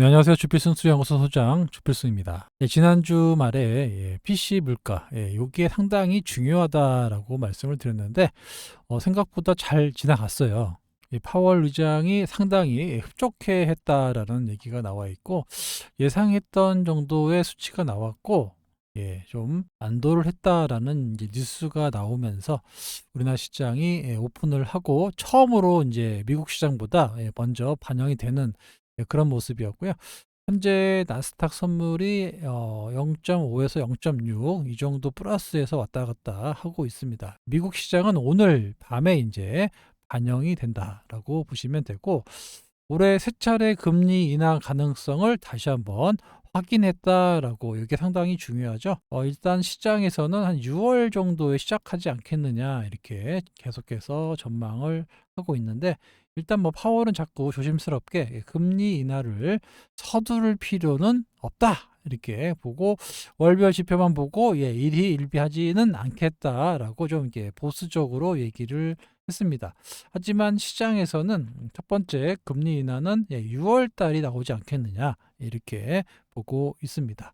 네, 안녕하세요. 주필승 수연구소 소장 주필승입니다. 지난주 말에 PC 물가, 요게 상당히 중요하다라고 말씀을 드렸는데, 생각보다 잘 지나갔어요. 파월 의장이 상당히 흡족해 했다라는 얘기가 나와 있고, 예상했던 정도의 수치가 나왔고, 좀 안도를 했다라는 이제 뉴스가 나오면서 우리나라 시장이 오픈을 하고 처음으로 이제 미국 시장보다 먼저 반영이 되는 그런 모습이었고요. 현재 나스닥 선물이 0.5에서 0.6 이 정도 플러스에서 왔다 갔다 하고 있습니다. 미국 시장은 오늘 밤에 이제 반영이 된다라고 보시면 되고, 올해 세 차례 금리 인하 가능성을 다시 한번 확인했다라고, 이게 상당히 중요하죠. 일단 시장에서는 한 6월 정도에 시작하지 않겠느냐 이렇게 계속해서 전망을 하고 있는데, 일단 뭐 파월은 자꾸 조심스럽게 금리 인하를 서두를 필요는 없다 이렇게 보고, 월별 지표만 보고 일희일비하지는 않겠다라고 좀 이렇게 보수적으로 얘기를 했습니다. 하지만 시장에서는 첫 번째 금리 인하는 6월 달이 나오지 않겠느냐 이렇게 보고 있습니다.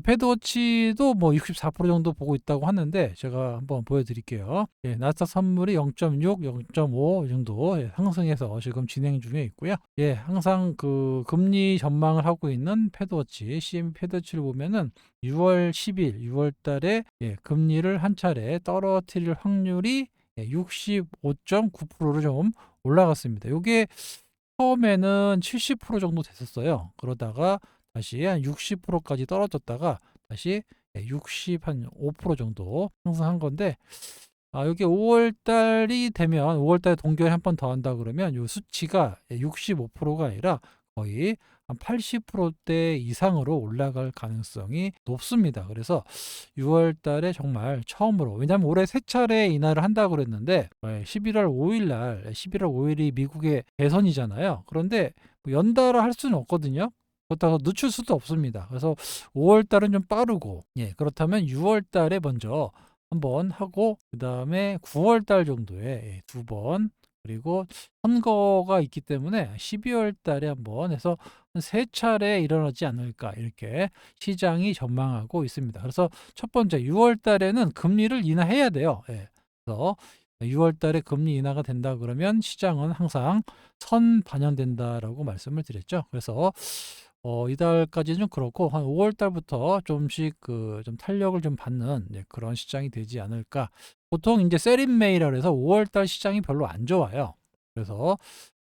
패드워치도 뭐 64% 정도 보고 있다고 하는데, 제가 한번 보여드릴게요. 나스닥 선물이 0.6, 0.5 정도 상승해서 지금 진행 중에 있고요. 항상 그 금리 전망을 하고 있는 패드워치, CME 패드워치를 보면은 6월 10일, 6월 달에 금리를 한 차례 떨어뜨릴 확률이 65.9%로 좀 올라갔습니다. 이게 처음에는 70% 정도 됐었어요. 그러다가 다시 한 60%까지 떨어졌다가 다시 60한5% 정도 상승한 건데, 여기 5월 달이 되면 5월 달에 동결 한 번 더 한다 그러면 이 수치가 65%가 아니라 거의 한 80%대 이상으로 올라갈 가능성이 높습니다. 그래서 6월 달에 정말 처음으로, 왜냐하면 올해 세 차례 인하를 한다고 그랬는데 11월 5일 날, 11월 5일이 미국의 대선이잖아요. 그런데 뭐 연달아 할 수는 없거든요. 그렇다고 늦출 수도 없습니다. 그래서 5월 달은 좀 빠르고, 그렇다면 6월 달에 먼저 한번 하고, 그다음에 9월 달 정도에 두 번, 그리고 선거가 있기 때문에 12월 달에 한번 해서 한 세 차례 일어나지 않을까 이렇게 시장이 전망하고 있습니다. 그래서 첫 번째 6월 달에는 금리를 인하해야 돼요. 그래서 6월 달에 금리 인하가 된다 그러면 시장은 항상 선 반영된다라고 말씀을 드렸죠. 그래서 이달까지는 좀 그렇고, 한 5월 달부터 좀씩 그 좀 탄력을 좀 받는 그런 시장이 되지 않을까. 보통 이제 세린메이라 그래서 5월 달 시장이 별로 안 좋아요. 그래서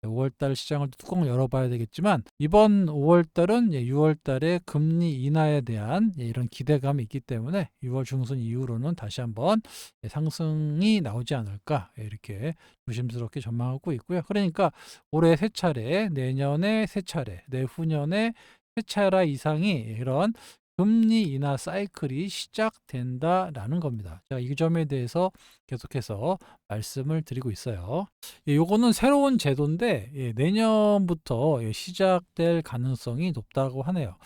5월 달 시장을 뚜껑을 열어봐야 되겠지만, 이번 5월 달은 6월 달에 금리 인하에 대한 이런 기대감이 있기 때문에 6월 중순 이후로는 다시 한번 상승이 나오지 않을까 이렇게 조심스럽게 전망하고 있고요. 그러니까 올해 세 차례, 내년에 세 차례, 내후년에 세 차례 이상이 이런 금리 인하 사이클이 시작된다라는 겁니다. 제가 이 점에 대해서 계속해서 말씀을 드리고 있어요. 요거는 새로운 제도인데 내년부터 시작될 가능성이 높다고 하네요.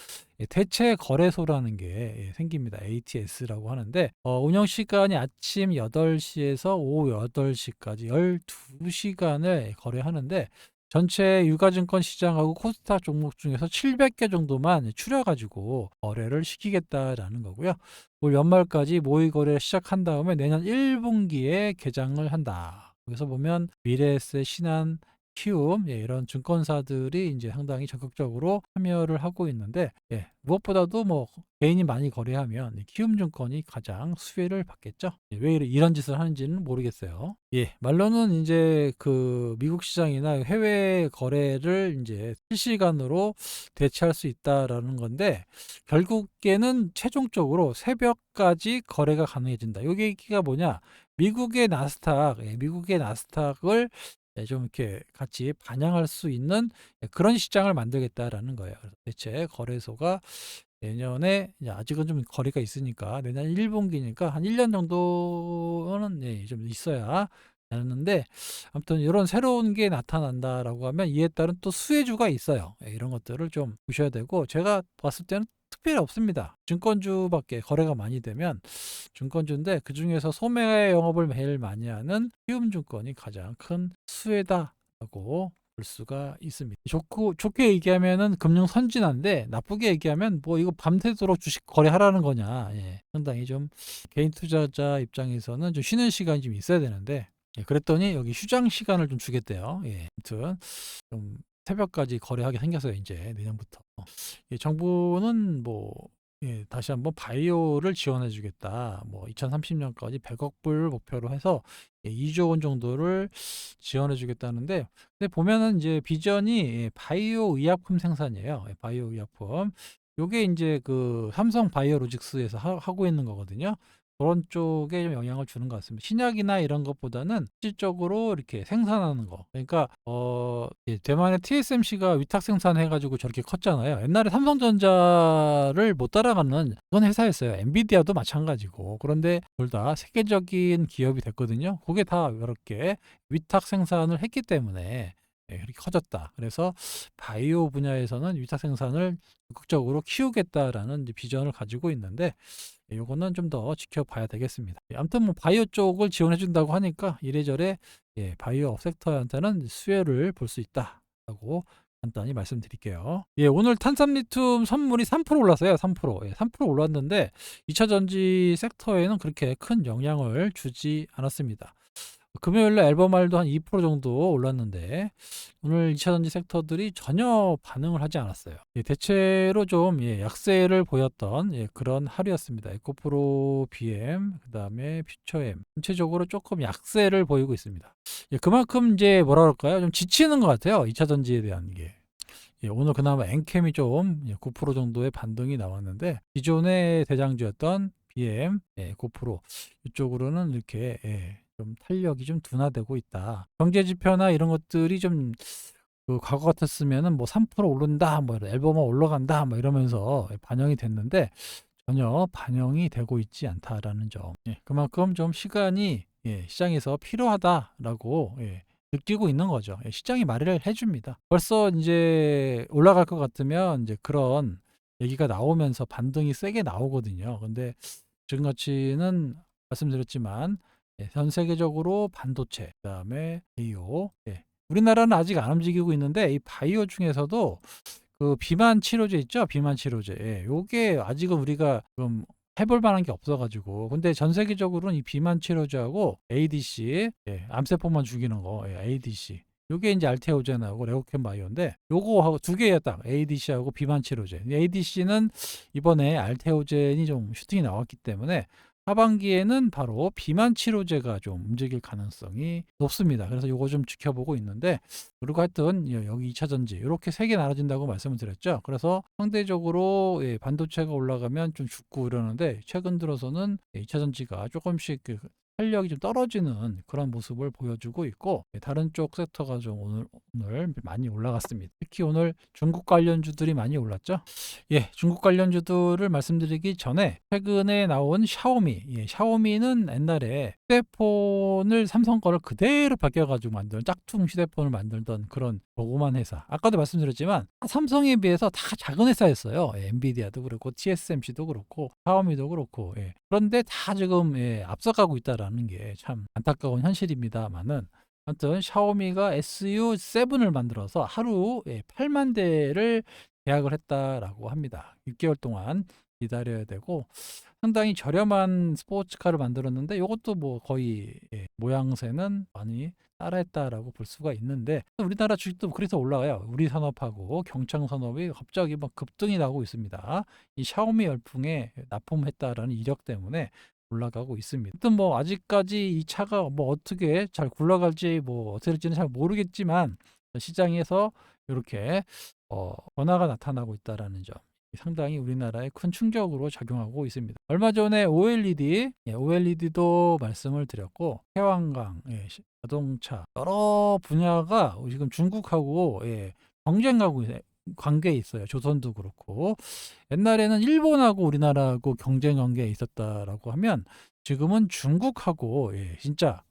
대체 거래소라는 게 생깁니다. ATS라고 하는데, 운영 시간이 아침 8시에서 오후 8시까지 12시간을 거래하는데, 전체 유가증권 시장하고 코스닥 종목 중에서 700개 정도만 추려가지고 거래를 시키겠다라는 거고요. 올 연말까지 모의 거래 시작한 다음에 내년 1분기에 개장을 한다. 여기서 보면 미래에셋, 신한, 키움, 이런 증권사들이 이제 상당히 적극적으로 참여를 하고 있는데, 무엇보다도 뭐 개인이 많이 거래하면 키움증권이 가장 수혜를 받겠죠. 왜 이런 짓을 하는지는 모르겠어요. 말로는 이제 그 미국 시장이나 해외 거래를 이제 실시간으로 대체할 수 있다라는 건데, 결국에는 최종적으로 새벽까지 거래가 가능해진다. 이게 얘기가 뭐냐? 미국의 나스닥을 좀 이렇게 같이 반영할 수 있는 그런 시장을 만들겠다라는 거예요. 그래서 대체 거래소가 내년에, 이제 아직은 좀 거리가 있으니까 내년 1분기니까 한 1년 정도는 좀 있어야 되는데, 아무튼 이런 새로운 게 나타난다라고 하면 이에 따른 또 수혜주가 있어요. 이런 것들을 좀 보셔야 되고, 제가 봤을 때는 특별히 없습니다. 증권주밖에 거래가 많이 되면 증권주인데, 그중에서 소매 영업을 매일 많이 하는 키움증권이 가장 큰 수혜다라고 볼 수가 있습니다. 좋게 얘기하면은 금융 선진화인데 나쁘게 얘기하면 뭐 이거 밤새도록 주식 거래하라는 거냐. 예. 상당히 좀 개인 투자자 입장에서는 좀 쉬는 시간이 좀 있어야 되는데 예, 그랬더니 여기 휴장 시간을 좀 주겠대요. 예. 아무튼 좀 새벽까지 거래하게 생겼어요. 이제 내년부터. 예, 정부는 뭐 예, 다시 한번 바이오를 지원해 주겠다. 뭐 2030년까지 100억 불 목표로 해서 예, 2조 원 정도를 지원해 주겠다는데 근데 보면은 이제 비전이 예, 바이오 의약품 생산이에요. 예, 바이오 의약품. 요게 이제 그 삼성 바이오로직스에서 하고 있는 거거든요. 그런 쪽에 좀 영향을 주는 것 같습니다. 신약이나 이런 것보다는 실질적으로 이렇게 생산하는 거. 그러니까 예, 대만의 TSMC가 위탁 생산해가지고 저렇게 컸잖아요. 옛날에 삼성전자를 못 따라가는 그런 회사였어요. 엔비디아도 마찬가지고. 그런데 둘 다 세계적인 기업이 됐거든요. 그게 다 이렇게 위탁 생산을 했기 때문에 예, 그렇게 커졌다. 그래서 바이오 분야에서는 위탁 생산을 적극적으로 키우겠다라는 이제 비전을 가지고 있는데 요거는 좀 더 지켜봐야 되겠습니다. 예, 아무튼 뭐 바이오 쪽을 지원해 준다고 하니까 이래저래 예, 바이오 섹터한테는 수혜를 볼 수 있다라고 간단히 말씀드릴게요. 예, 오늘 탄산리튬 선물이 3% 올랐어요. 3%. 예, 3% 올랐는데 2차 전지 섹터에는 그렇게 큰 영향을 주지 않았습니다. 금요일날 앨범알도 한 2% 정도 올랐는데 오늘 2차 전지 섹터들이 전혀 반응을 하지 않았어요. 예, 대체로 좀 예, 약세를 보였던 예, 그런 하루였습니다. 에코프로 BM, 그 다음에 퓨처엠 전체적으로 조금 약세를 보이고 있습니다. 예, 그만큼 이제 뭐라 그럴까요? 좀 지치는 것 같아요. 2차 전지에 대한 게. 예, 오늘 그나마 엔캠이 좀 9% 정도의 반등이 나왔는데 기존의 대장주였던 BM, 예, 9% 이쪽으로는 이렇게 예, 좀 탄력이 좀 둔화되고 있다. 경제 지표나 이런 것들이 좀 그 과거 같았으면은 뭐 3% 오른다, 뭐 앨범은 올라간다, 뭐 이러면서 반영이 됐는데 전혀 반영이 되고 있지 않다라는 점. 예, 그만큼 좀 시간이 예, 시장에서 필요하다라고 예, 느끼고 있는 거죠. 예, 시장이 말을 해줍니다. 벌써 이제 올라갈 것 같으면 이제 그런 얘기가 나오면서 반등이 세게 나오거든요. 근데 지금같이는 말씀드렸지만 예, 전 세계적으로 반도체, 그다음에 바이오, 예, 우리나라는 아직 안 움직이고 있는데 이 바이오 중에서도 그 비만 치료제 있죠? 비만 치료제. 예, 요게 아직은 우리가 좀 해볼 만한 게 없어가지고. 근데 전 세계적으로는 이 비만 치료제하고 ADC, 예, 암세포만 죽이는 거, 예, ADC. 요게 이제 알테오젠하고 레오켄 바이오인데 요거하고 두 개야 딱 ADC하고 비만 치료제. ADC는 이번에 알테오젠이 좀 슈팅이 나왔기 때문에 하반기에는 바로 비만 치료제가 좀 움직일 가능성이 높습니다. 그래서 요거 좀 지켜보고 있는데 그리고 하여튼 여기 2차 전지 이렇게 세 개 나눠진다고 말씀을 드렸죠. 그래서 상대적으로 예, 반도체가 올라가면 좀 죽고 이러는데 최근 들어서는 2차 전지가 조금씩 그 활력이 좀 떨어지는 그런 모습을 보여주고 있고 예, 다른 쪽 섹터가 좀 오늘 많이 올라갔습니다. 특히 오늘 중국 관련주들이 많이 올랐죠. 예, 중국 관련주들을 말씀드리기 전에 최근에 나온 샤오미. 예, 샤오미는 옛날에 휴대폰을 삼성 거를 그대로 바뀌어가지고 만든 짝퉁 휴대폰을 만들던 그런 조그만 회사. 아까도 말씀드렸지만 삼성에 비해서 다 작은 회사였어요. 예, 엔비디아도 그렇고 TSMC도 그렇고 샤오미도 그렇고. 예. 그런데 다 지금 예, 앞서가고 있다라는 게 참 안타까운 현실입니다만은 아무튼 샤오미가 SU7을 만들어서 하루 8만 대를 계약을 했다라고 합니다. 6개월 동안 기다려야 되고 상당히 저렴한 스포츠카를 만들었는데 이것도 뭐 거의 모양새는 많이 따라했다라고 볼 수가 있는데 우리나라 주식도 그래서 올라가요. 우리 산업하고 경창 산업이 갑자기 막 급등이 나고 있습니다. 이 샤오미 열풍에 납품했다라는 이력 때문에 올라가고 있습니다. 하여튼 뭐 아직까지 이 차가 뭐 어떻게 잘 굴러갈지 뭐 어떻게 될지는 잘 모르겠지만 시장에서 이렇게 변화가 나타나고 있다라는 점. 상당히 우리나라에 큰 충격으로 작용하고 있습니다. 얼마 전에 OLED, OLED도 말씀을 드렸고 태양광, 자동차 여러 분야가 지금 중국하고 경쟁하고 관계에 있어요. 조선도 그렇고 옛날에는 일본하고 우리나라하고 경쟁 관계에 있었다라고 하면 지금은 중국하고 진짜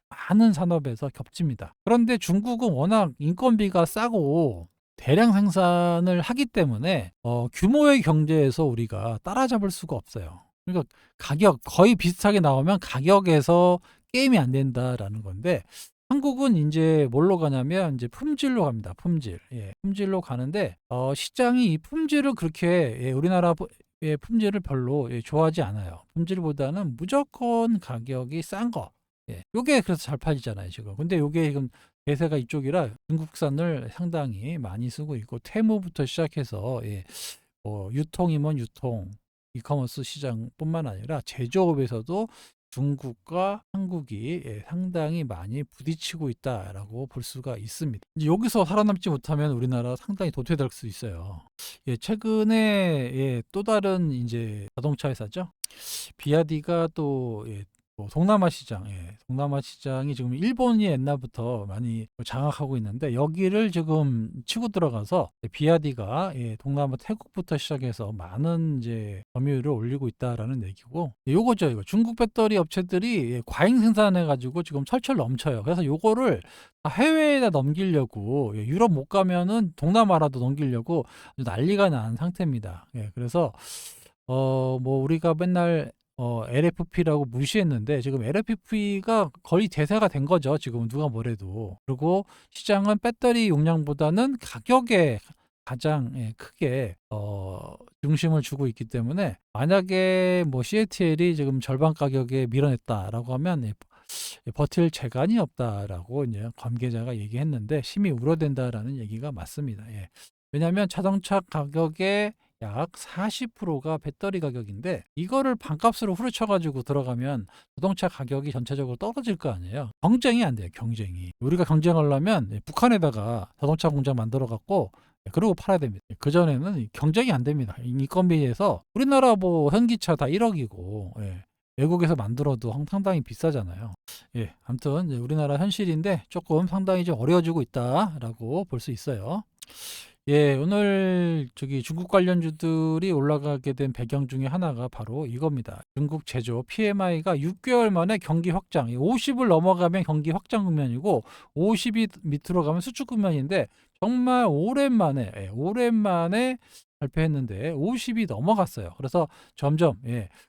많은 산업에서 겹칩니다. 그런데 중국은 워낙 인건비가 싸고 대량 생산을 하기 때문에 규모의 경제에서 우리가 따라잡을 수가 없어요. 그러니까 가격 거의 비슷하게 나오면 가격에서 게임이 안 된다라는 건데 한국은 인제 뭘로 가냐면 인제 품질로 갑니다, 품질. 예. 품질로 가는데 시장이 이 품질을 그렇게 우리나라 품질을 별로 좋아하지 않아요. 품질보다는 무조건 가격이 싼 거. 요게 그래서 잘 팔리잖아요, 지금. 근데 요게 지금 대세가 이쪽이라 중국산을 상당히 많이 쓰고 있고 테무부터 시작해서 유통이면 유통, 이커머스 시장뿐만 아니라 제조업에서도 중국과 한국이 상당히 많이 부딪히고 있다라고 볼 수가 있습니다. 이제 여기서 살아남지 못하면 우리나라 상당히 도태될 수 있어요. 최근에 또 다른 인제 자동차 회사죠. 비아디가 또 동남아 시장, 동남아 시장이 지금 일본이 옛날부터 많이 장악하고 있는데 여기를 지금 치고 들어가서 비아디가 동남아 태국부터 시작해서 많은 이제 점유율을 올리고 있다라는 얘기고 요거죠. 이거 중국 배터리 업체들이 과잉 생산해 가지고 지금 철철 넘쳐요. 그래서 요거를 다 해외에다 넘기려고 유럽 못 가면은 동남아라도 넘기려고 아주 난리가 난 상태입니다. 그래서 뭐 우리가 맨날 LFP라고 무시했는데 지금 LFP가 거의 대세가 된 거죠. 지금 누가 뭐래도. 그리고 시장은 배터리 용량보다는 가격에 가장 크게 중심을 주고 있기 때문에 만약에 뭐 CATL이 지금 절반 가격에 밀어냈다라고 하면 버틸 재간이 없다라고 이제 관계자가 얘기했는데 심히 우려된다라는 얘기가 맞습니다. 왜냐하면 자동차 가격의 약 40%가 배터리 가격인데 이거를 반값으로 후려쳐 가지고 들어가면 자동차 가격이 전체적으로 떨어질 거 아니에요. 경쟁이 안 돼요, 경쟁이. 우리가 경쟁하려면 북한에다가 자동차 공장 만들어 갖고 그러고 팔아야 됩니다. 그전에는 경쟁이 안 됩니다. 인건비에서 우리나라 뭐 현기차 다 1억이고 외국에서 만들어도 상당히 비싸잖아요. 아무튼 이제 우리나라 현실인데 조금 상당히 좀 어려워지고 있다라고 볼 수 있어요. 오늘 저기 중국 관련주들이 올라가게 된 배경 중에 하나가 바로 이겁니다. 중국 제조 PMI가 6개월 만에 경기 확장, 50을 넘어가면 경기 확장 국면이고 50이 밑으로 가면 수축 국면인데 정말 오랜만에 발표했는데 50이 넘어갔어요. 그래서 점점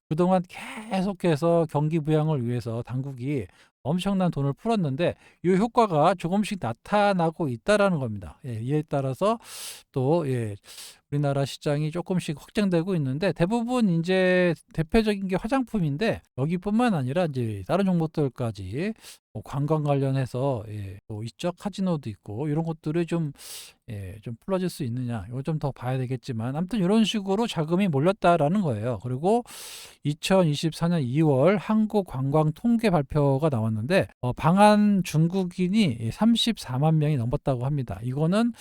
그동안 계속해서 경기 부양을 위해서 당국이 엄청난 돈을 풀었는데 이 효과가 조금씩 나타나고 있다라는 겁니다. 이에 따라서 또 우리나라 시장이 조금씩 확장되고 있는데 대부분 이제 대표적인 게 화장품인데 여기뿐만 아니라 이제 다른 종목들까지 뭐 관광 관련해서 또 이쪽 카지노도 있고 이런 것들이 좀 풀어질 수 있느냐 이거 좀 더 봐야 되겠지만 아무튼 이런 식으로 자금이 몰렸다라는 거예요. 그리고 2024년 2월 한국 관광 통계 발표가 나왔는데 방한 중국인이 34만 명이 넘었다고 합니다. 이거는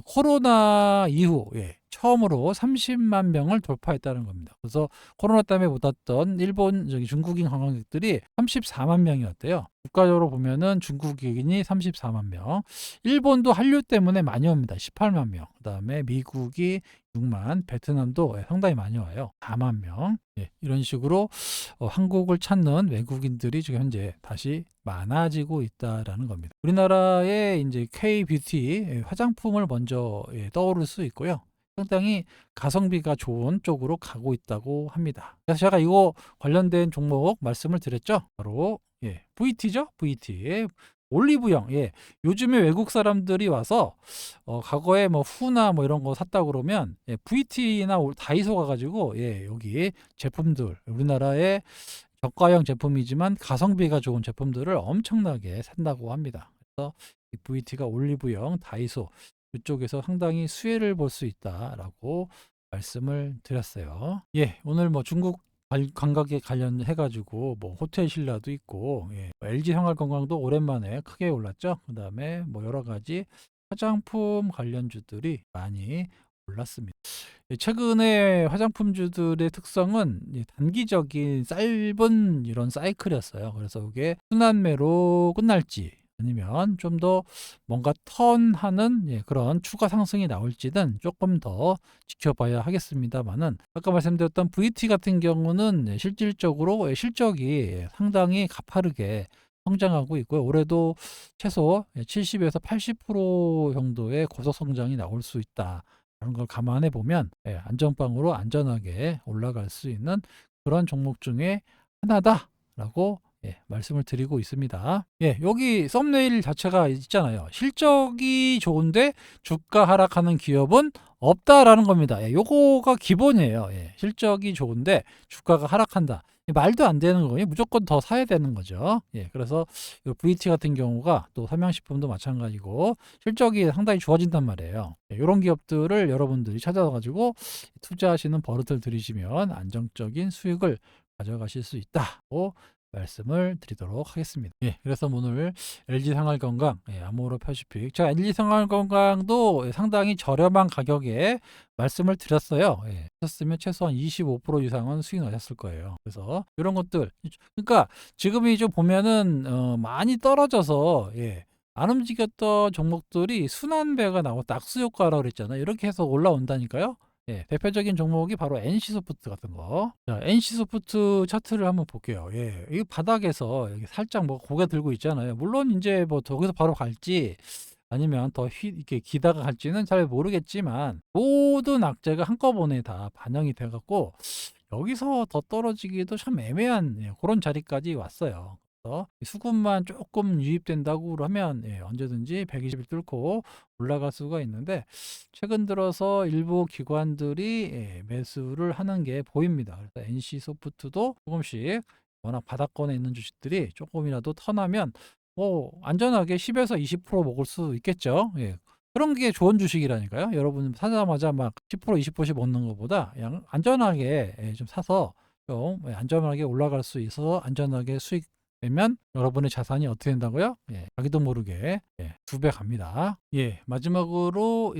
코로나 이후 처음으로 30만 명을 돌파했다는 겁니다. 그래서 코로나 때문에 못 왔던 일본 중국인 관광객들이 34만 명이었대요. 국가적으로 보면은 중국인이 34만 명, 일본도 한류 때문에 많이 옵니다. 18만 명. 그다음에 미국이 6만, 베트남도 상당히 많이 와요. 4만 명. 이런 식으로 한국을 찾는 외국인들이 지금 현재 다시 많아지고 있다라는 겁니다. 우리나라의 이제 K-뷰티 화장품을 먼저 떠오를 수 있고요. 상당히 가성비가 좋은 쪽으로 가고 있다고 합니다. 그래서 제가 이거 관련된 종목 말씀을 드렸죠. 바로 VT죠. VT. 올리브영. 요즘에 외국 사람들이 와서 과거에 뭐 후나 뭐 이런 거 샀다 그러면 VT나 다이소 가가지고 여기 제품들 우리나라의 저가형 제품이지만 가성비가 좋은 제품들을 엄청나게 산다고 합니다. 그래서 이 VT가 올리브영, 다이소 이쪽에서 상당히 수혜를 볼 수 있다라고 말씀을 드렸어요. 오늘 뭐 중국 관광에 관련해 가지고 뭐 호텔 신라도 있고 LG 생활건강도 오랜만에 크게 올랐죠. 그다음에 뭐 여러 가지 화장품 관련주들이 많이 올랐습니다. 최근에 화장품주들의 특성은 단기적인 짧은 이런 사이클이었어요. 그래서 이게 순환매로 끝날지 아니면 좀 더 뭔가 턴하는 그런 추가 상승이 나올지는 조금 더 지켜봐야 하겠습니다만은 아까 말씀드렸던 VT 같은 경우는 실질적으로 실적이 상당히 가파르게 성장하고 있고요. 올해도 최소 70에서 80% 정도의 고속 성장이 나올 수 있다. 그런 걸 감안해 보면 안전빵으로 안전하게 올라갈 수 있는 그런 종목 중에 하나다라고 말씀을 드리고 있습니다. 여기 썸네일 자체가 있잖아요. 실적이 좋은데 주가 하락하는 기업은 없다라는 겁니다. 요거가 기본이에요. 실적이 좋은데 주가가 하락한다. 말도 안 되는 거예요. 무조건 더 사야 되는 거죠. 그래서 VT 같은 경우가 또 삼양식품도 마찬가지고 실적이 상당히 좋아진단 말이에요. 이런 기업들을 여러분들이 찾아가지고 투자하시는 버릇을 들이시면 안정적인 수익을 가져가실 수 있다고 말씀을 드리도록 하겠습니다. 그래서 오늘 LG생활건강, 아모르 퍼시픽, 제가 LG생활건강도 상당히 저렴한 가격에 말씀을 드렸어요. 하셨으면 최소한 25% 이상은 수익 나셨을 거예요. 그래서 이런 것들, 그러니까 지금이 좀 보면은 많이 떨어져서 안 움직였던 종목들이 순환배가 나오고 낙수 효과라고 그랬잖아요. 이렇게 해서 올라온다니까요. 대표적인 종목이 바로 NC소프트 같은 거. 자, NC소프트 차트를 한번 볼게요. 이 바닥에서 여기 살짝 뭐 고개 들고 있잖아요. 물론 이제 뭐 거기서 바로 갈지 아니면 더 이렇게 기다가 갈지는 잘 모르겠지만 모든 악재가 한꺼번에 다 반영이 돼갖고 여기서 더 떨어지기도 참 애매한 그런 자리까지 왔어요. 그래서 수급만 조금 유입된다고 하면 언제든지 120을 뚫고 올라갈 수가 있는데 최근 들어서 일부 기관들이 매수를 하는 게 보입니다. 그래서 NC소프트도 조금씩 워낙 바닥권에 있는 주식들이 조금이라도 턴하면 뭐 안전하게 10에서 20% 먹을 수 있겠죠. 그런 게 좋은 주식이라니까요. 여러분 사자마자 막 10% 20%씩 먹는 것보다 그냥 안전하게 좀 사서 좀 안전하게 올라갈 수 있어서 안전하게 수익 내면 여러분의 자산이 어떻게 된다고요? 자기도 모르게 2배 갑니다. 마지막으로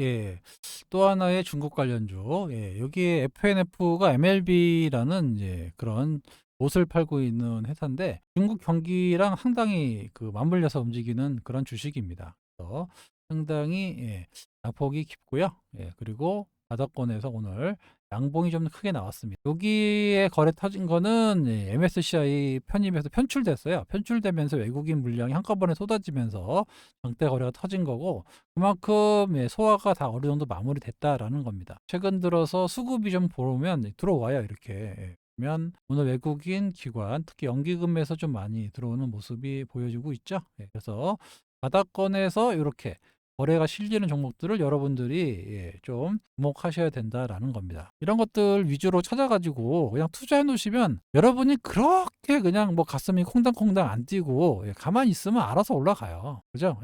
또 하나의 중국 관련주, 여기에 FNF가 MLB라는 이제 그런 옷을 팔고 있는 회사인데 중국 경기랑 상당히 그 맞물려서 움직이는 그런 주식입니다. 그래서 상당히 낙폭이 깊고요. 그리고 바닥권에서 오늘 양봉이 좀 크게 나왔습니다. 여기에 거래 터진 거는 MSCI 편입에서 편출됐어요. 편출되면서 외국인 물량이 한꺼번에 쏟아지면서 장대 거래가 터진 거고 그만큼 소화가 다 어느 정도 마무리됐다라는 겁니다. 최근 들어서 수급이 좀 보면 들어와요. 이렇게 보면 오늘 외국인 기관 특히 연기금에서 좀 많이 들어오는 모습이 보여지고 있죠. 그래서 바닥권에서 이렇게 거래가 실리는 종목들을 여러분들이 좀 주목하셔야 된다라는 겁니다. 이런 것들 위주로 찾아가지고 그냥 투자해 놓으시면 여러분이 그렇게 그냥 뭐 가슴이 콩당콩당 안 뛰고 가만히 있으면 알아서 올라가요. 그죠?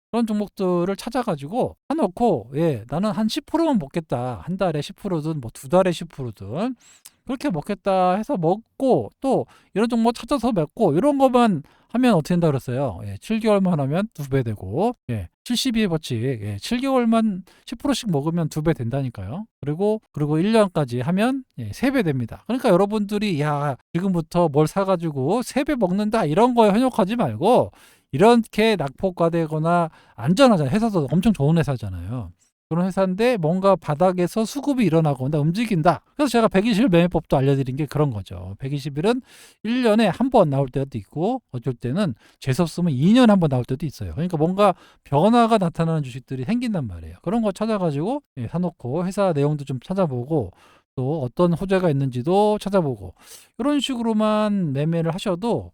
그런 종목들을 찾아가지고 사놓고 나는 한 10%만 먹겠다. 한 달에 10%든 뭐 2달에 10%든 그렇게 먹겠다 해서 먹고 또 이런 종목 찾아서 먹고 이런 것만 하면 어떻게 된다 그랬어요. 7개월만 하면 2배 되고 72의 법칙 7개월만 10%씩 먹으면 2배 된다니까요. 그리고 1년까지 하면 3배 됩니다. 그러니까 여러분들이 야 지금부터 뭘 사가지고 3배 먹는다 이런 거에 현혹하지 말고 이렇게 낙폭과되거나 안전하잖아요. 회사도 엄청 좋은 회사잖아요. 그런 회사인데 뭔가 바닥에서 수급이 일어나거나 움직인다. 그래서 제가 120일 매매법도 알려드린 게 그런 거죠. 120일은 1년에 한 번 나올 때도 있고 어쩔 때는 재수없으면 2년에 한 번 나올 때도 있어요. 그러니까 뭔가 변화가 나타나는 주식들이 생긴단 말이에요. 그런 거 찾아가지고 사놓고 회사 내용도 좀 찾아보고 또 어떤 호재가 있는지도 찾아보고 이런 식으로만 매매를 하셔도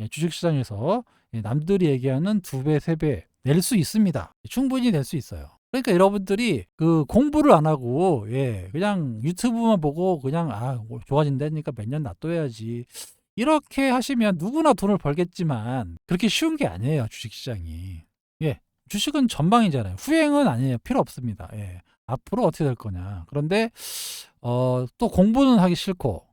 주식시장에서 남들이 얘기하는 2배, 3배 낼 수 있습니다. 충분히 낼 수 있어요. 그러니까 여러분들이 그 공부를 안 하고 그냥 유튜브만 보고 그냥 뭐 좋아진다니까 몇 년 놔둬야지 이렇게 하시면 누구나 돈을 벌겠지만 그렇게 쉬운 게 아니에요. 주식시장이. 주식은 전망이잖아요. 후행은 아니에요. 필요 없습니다. 앞으로 어떻게 될 거냐. 그런데 또 공부는 하기 싫고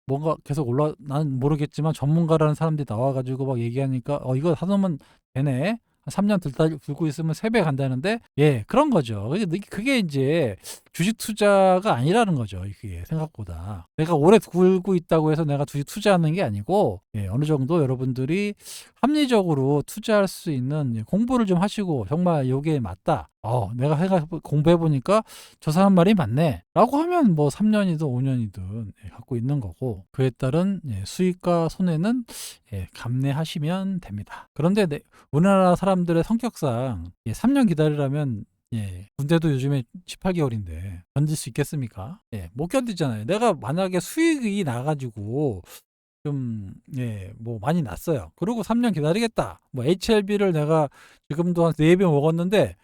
뭔가 계속 난 모르겠지만 전문가라는 사람들이 나와가지고 막 얘기하니까 이거 사놓으면 되네. 3년 들고 있으면 3배 간다는데 그런 거죠. 그게 이제 주식 투자가 아니라는 거죠. 이게 생각보다 내가 오래 들고 있다고 해서 내가 주식 투자하는 게 아니고 어느 정도 여러분들이 합리적으로 투자할 수 있는 공부를 좀 하시고 정말 이게 맞다. 내가 공부해 보니까 저 사람 말이 맞네 라고 하면 뭐 3년이든 5년이든 갖고 있는 거고 그에 따른 수익과 손해는 감내하시면 됩니다. 그런데 우리나라 사람들의 성격상 3년 기다리려면 군대도 요즘에 18개월인데 견딜 수 있겠습니까? 못 견디잖아요. 내가 만약에 수익이 나가지고 좀 뭐 많이 났어요. 그리고 3년 기다리겠다. 뭐 HLB를 내가 지금도 한 4배 먹었는데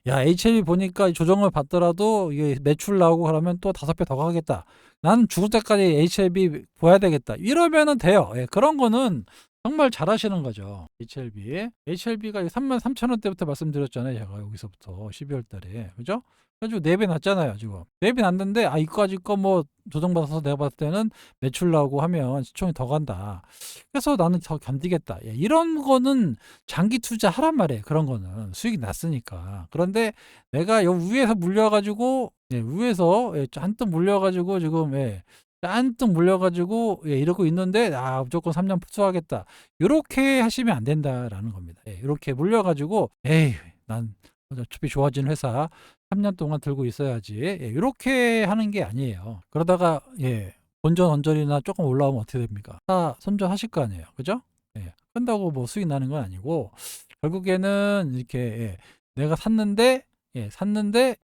야 HLB 보니까 조정을 받더라도 이게 매출 나오고 그러면 또 5배 더 가겠다. 나는 죽을 때까지 HLB 보야 되겠다. 이러면은 돼요. 그런 거는 정말 잘하시는 거죠. HLB가 33,000원대부터 말씀드렸잖아요. 제가 여기서부터 12월 달에. 그죠? 그래가지고 4배 났잖아요. 지금 4배 났는데 이거까지 거 뭐 조정받아서 내가 봤을 때는 매출 나오고 하면 시총이 더 간다. 그래서 나는 더 견디겠다. 이런 거는 장기 투자 하란 말이에요. 그런 거는 수익이 났으니까. 그런데 내가 요 위에서 물려가지고 위에서 잔뜩 물려가지고 지금 잔뜩 물려가지고 이러고 있는데 무조건 3년 푸수하겠다. 이렇게 하시면 안 된다라는 겁니다. 이렇게 물려가지고 에이 난 어차피 좋아진 회사 3년 동안 들고 있어야지. 이렇게 하는 게 아니에요. 그러다가 본전 언저리나 조금 올라오면 어떻게 됩니까? 다 손절하실 거 아니에요. 그죠? 한다고 뭐 수익 나는 건 아니고 결국에는 이렇게 내가 샀는데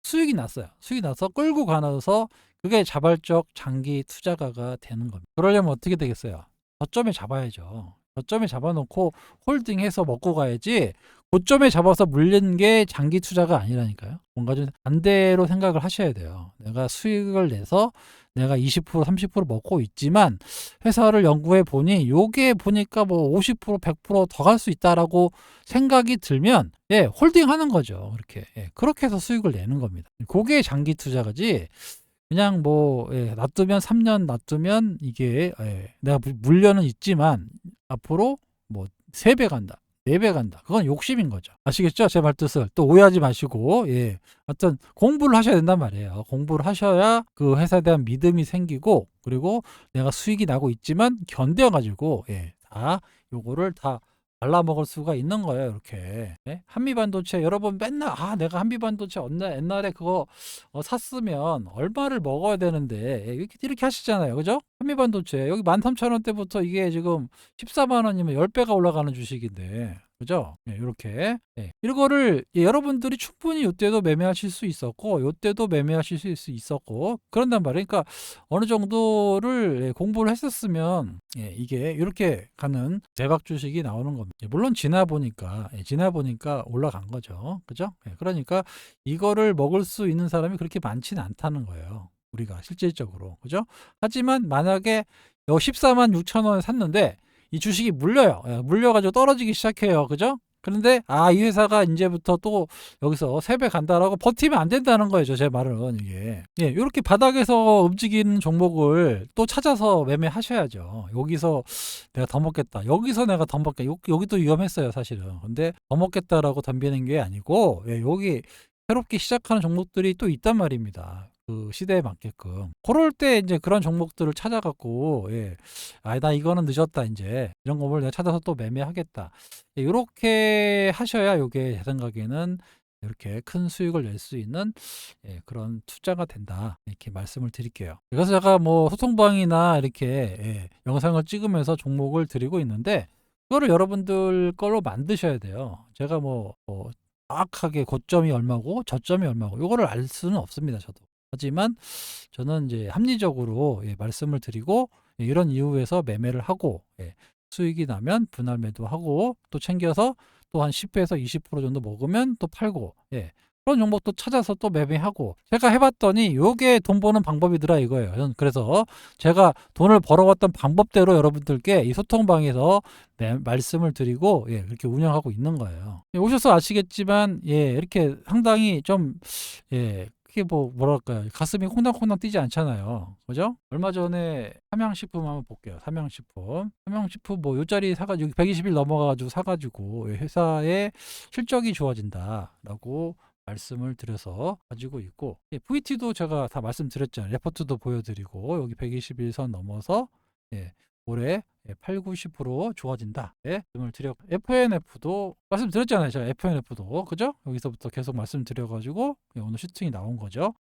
수익이 났어요. 수익이 나서 끌고 가서 그게 자발적 장기 투자가가 되는 겁니다. 그러려면 어떻게 되겠어요? 저점에 잡아야죠. 저점에 잡아놓고 홀딩해서 먹고 가야지 고점에 잡아서 물린 게 장기 투자가 아니라니까요. 뭔가 좀 반대로 생각을 하셔야 돼요. 내가 수익을 내서 내가 20% 30% 먹고 있지만 회사를 연구해 보니 요게 보니까 뭐 50% 100% 더 갈 수 있다라고 생각이 들면 홀딩하는 거죠. 그렇게 해서 수익을 내는 겁니다. 그게 장기 투자가지 그냥 뭐 놔두면 3년 놔두면 이게 내가 물려는 있지만 앞으로 뭐 3배 간다. 4배 간다. 그건 욕심인 거죠. 아시겠죠? 제 말뜻을 또 오해하지 마시고 어떤 공부를 하셔야 된단 말이에요. 공부를 하셔야 그 회사에 대한 믿음이 생기고 그리고 내가 수익이 나고 있지만 견뎌가지고 다 요거를 다 발라먹을 수가 있는 거예요. 이렇게 한미반도체 여러분 맨날 내가 한미반도체 옛날에 그거 샀으면 얼마를 먹어야 되는데 이렇게 하시잖아요. 그죠? 한미반도체 여기 13,000원대부터 이게 지금 14만 원이면 10배가 올라가는 주식인데 그죠? 이렇게 이거를 여러분들이 충분히 이때도 매매하실 수 있었고 이때도 매매하실 수 있었고 그런단 말이에요. 그러니까 어느 정도를 공부를 했었으면 이게 이렇게 가는 대박 주식이 나오는 겁니다. 물론 지나 보니까 올라간 거죠. 그죠? 그러니까 이거를 먹을 수 있는 사람이 그렇게 많지는 않다는 거예요. 우리가 실질적으로. 그죠? 하지만 만약에 14만 6천 원에 샀는데 이 주식이 물려요. 물려가지고 떨어지기 시작해요. 그죠? 그런데 이 회사가 이제부터 또 여기서 3배 간다라고 버티면 안 된다는 거예요. 제 말은 이게. 이렇게 바닥에서 움직이는 종목을 또 찾아서 매매하셔야죠. 여기서 내가 더 먹겠다. 여기서 내가 더 먹겠다. 여기도 위험했어요, 사실은. 근데 더 먹겠다라고 덤비는 게 아니고 여기 새롭게 시작하는 종목들이 또 있단 말입니다. 그 시대에 맞게끔. 그럴 때 이제 그런 종목들을 찾아갖고 나 이거는 늦었다 이제 이런 거를 내가 찾아서 또 매매하겠다. 이렇게 하셔야 요게 제 생각에는 이렇게 큰 수익을 낼 수 있는 그런 투자가 된다. 이렇게 말씀을 드릴게요. 그래서 제가 뭐 소통방이나 이렇게 영상을 찍으면서 종목을 드리고 있는데 그거를 여러분들 걸로 만드셔야 돼요. 제가 뭐 정확하게 고점이 얼마고 저점이 얼마고 요거를 알 수는 없습니다. 저도. 하지만 저는 이제 합리적으로 말씀을 드리고 이런 이유에서 매매를 하고 수익이 나면 분할 매도하고 또 챙겨서 또 한 10%에서 20% 정도 먹으면 또 팔고 그런 종목도 찾아서 또 매매하고 제가 해봤더니 요게 돈 버는 방법이더라 이거예요. 저는 그래서 제가 돈을 벌어왔던 방법대로 여러분들께 이 소통방에서 말씀을 드리고 그렇게 운영하고 있는 거예요. 오셔서 아시겠지만 이렇게 상당히 좀 그게 뭐랄까요. 가슴이 콩당콩당 뛰지 않잖아요. 그죠? 얼마 전에 삼양식품 한번 볼게요. 삼양식품 뭐 요짜리 사가지고 120일 넘어가가지고 사가지고 회사의 실적이 좋아진다라고 말씀을 드려서 가지고 있고 VT도 제가 다 말씀드렸잖아요. 레포트도 보여드리고 여기 120일 선 넘어서 올해 8, 90% 좋아진다. 말씀을 드렸고 FNF도 말씀드렸잖아요. 제가 FNF도 그죠? 여기서부터 계속 말씀드려가지고 오늘 슈팅이 나온 거죠.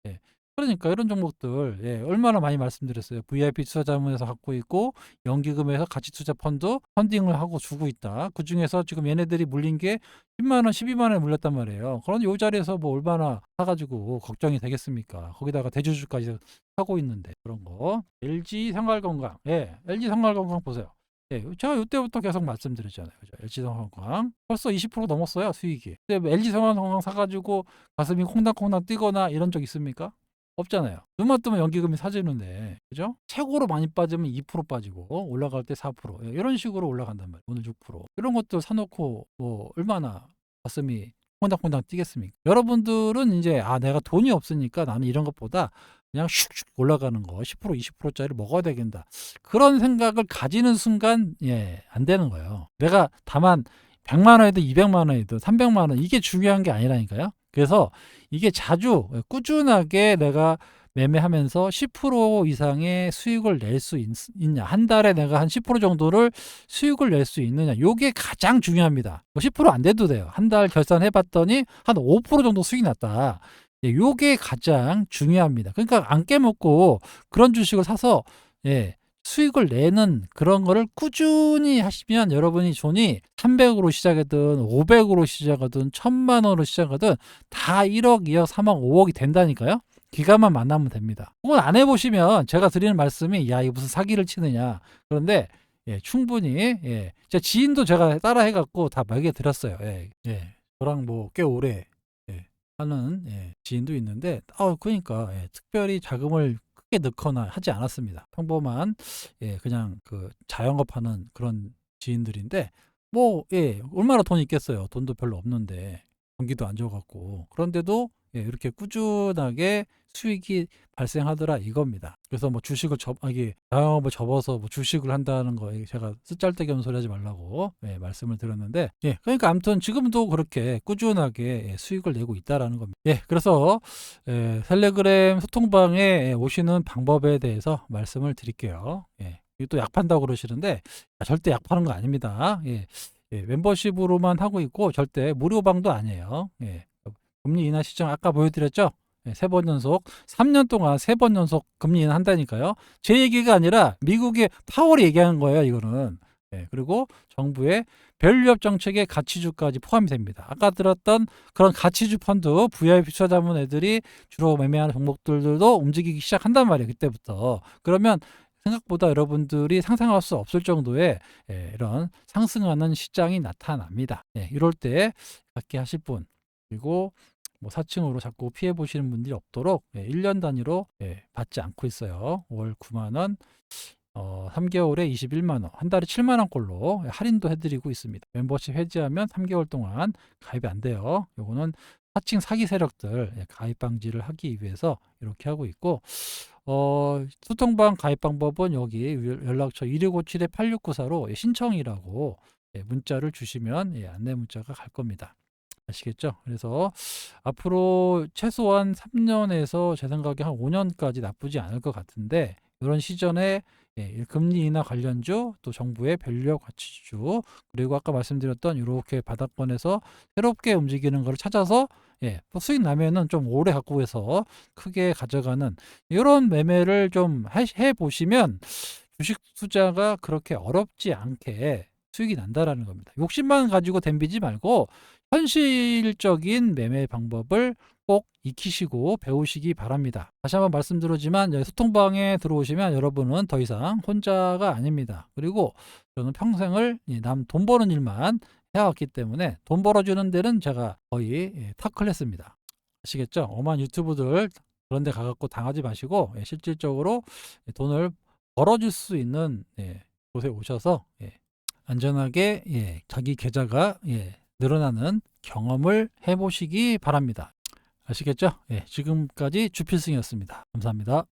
그러니까 이런 종목들 얼마나 많이 말씀드렸어요. VIP 투자자문에서 갖고 있고 연기금에서 가치투자 펀딩을 하고 주고 있다. 그중에서 지금 얘네들이 물린 게 10만 원, 12만 원에 물렸단 말이에요. 그런데 이 자리에서 뭐 얼마나 사가지고 걱정이 되겠습니까? 거기다가 대주주까지 하고 있는데 그런 거. LG 생활건강. LG 생활건강 보세요. 예, 제가 이때부터 계속 말씀드렸잖아요. 그죠? LG성황 벌써 20% 넘었어요, 수익이. 근데 LG성황 사가지고 가슴이 콩닥콩닥 뛰거나 이런 적 있습니까? 없잖아요. 눈만 뜨면 연기금이 사지는데, 그죠? 최고로 많이 빠지면 2% 빠지고, 올라갈 때 4%. 예, 이런 식으로 올라간단 말이에요. 오늘 6%. 이런 것들 사놓고, 뭐, 얼마나 가슴이 콩닥콩닥 뛰겠습니까? 여러분들은 이제, 내가 돈이 없으니까 나는 이런 것보다 그냥 슉슉 올라가는 거, 10%, 20%짜리 먹어야 되겠다. 그런 생각을 가지는 순간, 안 되는 거예요. 내가 다만 100만 원이든 200만 원이든 300만 원, 이게 중요한 게 아니라니까요. 그래서 이게 자주 꾸준하게 내가 매매하면서 10% 이상의 수익을 낼 수 있냐, 한 달에 내가 한 10% 정도를 수익을 낼 수 있느냐, 요게 가장 중요합니다. 뭐 10% 안 돼도 돼요. 한 달 결산해 봤더니 한 5% 정도 수익이 났다. 요게 가장 중요합니다. 그러니까 안 깨먹고 그런 주식을 사서 수익을 내는 그런 거를 꾸준히 하시면 여러분이 돈이 300으로 시작하든 500으로 시작하든 1000만 원으로 시작하든 다 1억, 2억, 3억, 5억이 된다니까요. 기간만 만나면 됩니다. 그건 안 해보시면 제가 드리는 말씀이 야, 이거 무슨 사기를 치느냐. 그런데 충분히 제 지인도 제가 따라 해갖고 다 먹여 드렸어요. 저랑 뭐 꽤 오래 하는 지인도 있는데 그러니까 특별히 자금을 크게 넣거나 하지 않았습니다. 평범한 그냥 그 자영업하는 그런 지인들인데 뭐 얼마나 돈이 있겠어요. 돈도 별로 없는데 경기도 안 좋아갖고 그런데도 이렇게 꾸준하게 수익이 발생하더라 이겁니다. 그래서 뭐 주식을 자영업을 접어서 뭐 주식을 한다는 거 제가 쓰잘데기 소리 하지 말라고 말씀을 드렸는데 그러니까 아무튼 지금도 그렇게 꾸준하게 수익을 내고 있다라는 겁니다. 그래서 텔레그램 소통방에 오시는 방법에 대해서 말씀을 드릴게요. 또 약 판다고 그러시는데 절대 약 파는 거 아닙니다. 멤버십으로만 하고 있고 절대 무료방도 아니에요. 금리 인하 시점 아까 보여드렸죠? 3번 연속, 3년 동안 3번 연속 금리 인하 한다니까요. 제 얘기가 아니라 미국의 파월이 얘기하는 거예요, 이거는. 그리고 정부의 밸류업 정책의 가치주까지 포함이 됩니다. 아까 들었던 그런 가치주 펀드, VIP 투자자문 애들이 주로 매매하는 종목들도 움직이기 시작한단 말이에요, 그때부터. 그러면 생각보다 여러분들이 상상할 수 없을 정도의 이런 상승하는 시장이 나타납니다. 이럴 때 갖게 하실 분, 그리고 뭐 4층으로 자꾸 피해 보시는 분들이 없도록 1년 단위로 받지 않고 있어요. 월 9만 원, 3개월에 21만 원, 한 달에 7만 원꼴로 할인도 해드리고 있습니다. 멤버십 해지하면 3개월 동안 가입이 안 돼요. 요거는 4층 사기 세력들 가입 방지를 하기 위해서 이렇게 하고 있고 소통방 가입 방법은 여기 연락처 1657-8694로 신청이라고 문자를 주시면 안내 문자가 갈 겁니다. 아시겠죠? 그래서 앞으로 최소한 3년에서 제 생각에 한 5년까지 나쁘지 않을 것 같은데 이런 시전에 금리 인하 관련주, 또 정부의 밸류업 가치주, 그리고 아까 말씀드렸던 이렇게 바닥권에서 새롭게 움직이는 것을 찾아서 또 수익 나면은 좀 오래 갖고 해서 크게 가져가는 이런 매매를 좀 해 보시면 주식 투자가 그렇게 어렵지 않게 수익이 난다라는 겁니다. 욕심만 가지고 덤비지 말고 현실적인 매매 방법을 꼭 익히시고 배우시기 바랍니다. 다시 한번 말씀드리지만 소통방에 들어오시면 여러분은 더 이상 혼자가 아닙니다. 그리고 저는 평생을 남 돈 버는 일만 해왔기 때문에 돈 벌어주는 데는 제가 거의 탑클래스입니다. 아시겠죠? 엄한 유튜브들 그런 데 가갖고 당하지 마시고 실질적으로 돈을 벌어줄 수 있는 곳에 오셔서 안전하게 자기 계좌가 늘어나는 경험을 해보시기 바랍니다. 아시겠죠? 지금까지 주필승이었습니다. 감사합니다.